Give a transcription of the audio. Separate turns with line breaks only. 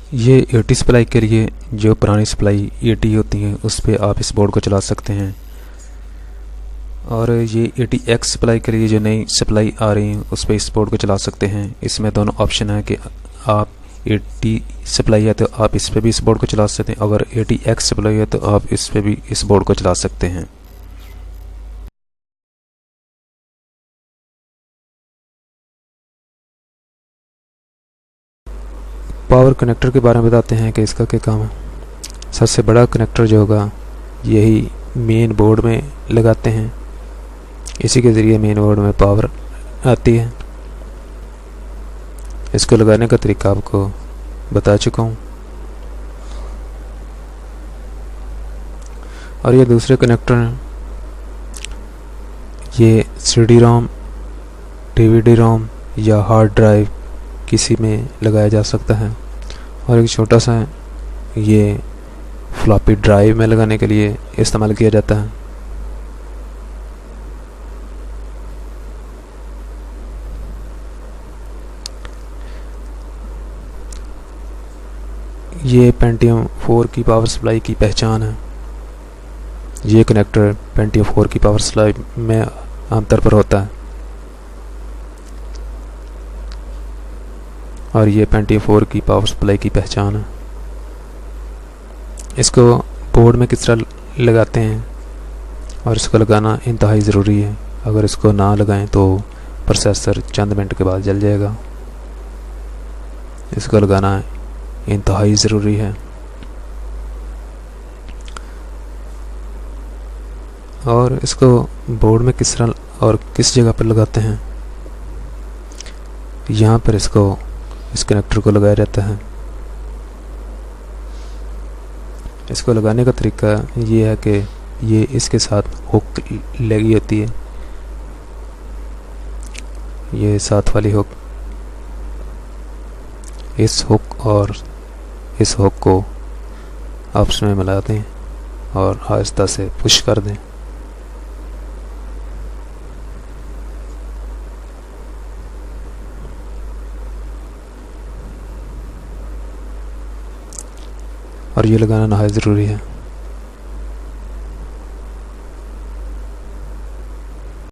ये eighty supply के लिए जो पुरानी सप्लाई एटी होती है उस पर आप इस बोर्ड को चला सकते हैं, और ये एटी एक्स सप्लाई के लिए जो नई सप्लाई आ रही है उस पर इस बोर्ड को चला सकते हैं। इसमें दोनों ऑप्शन है कि आप एटी सप्लाई है तो आप इस पर भी इस बोर्ड को चला सकते हैं, अगर एटी एक्स सप्लाई है तो आप इस पर भी इस बोर्ड को चला सकते हैं। पावर कनेक्टर के बारे में बताते हैं कि इसका क्या काम है। सबसे बड़ा कनेक्टर जो होगा यही मेन बोर्ड में लगाते हैं, इसी के ज़रिए मेन बोर्ड में पावर आती है। इसको लगाने का तरीका आपको बता चुका हूँ। और ये दूसरे कनेक्टर हैं, ये CD रोम, DVD रोम या हार्ड ड्राइव किसी में लगाया जा सकता है। और एक छोटा सा ये फ्लॉपी ड्राइव में लगाने के लिए इस्तेमाल किया जाता है। ये पेंटियम 4 की पावर सप्लाई की पहचान है। ये कनेक्टर पेंटियम 4 की पावर सप्लाई में आमतौर पर होता है, और ये पेंटियम 4 की पावर सप्लाई की पहचान है। इसको बोर्ड में किस तरह लगाते हैं, और इसको लगाना इंतहाई ज़रूरी है। अगर इसको ना लगाएं तो प्रोसेसर चंद मिनट के बाद जल जाएगा। इसको लगाना इंतहाई ज़रूरी है। और इसको बोर्ड में किस तरह और किस जगह पर लगाते हैं, यहाँ पर इसको इस कनेक्टर को लगाया जाता है। इसको लगाने का तरीका ये है कि ये इसके साथ हुक लगी होती है, ये साथ वाली हुक। इस हुक और इस हुक को आपस में मिला दें और आहिस्ता से पुश कर दें। और ये लगाना नहायत ज़रूरी है।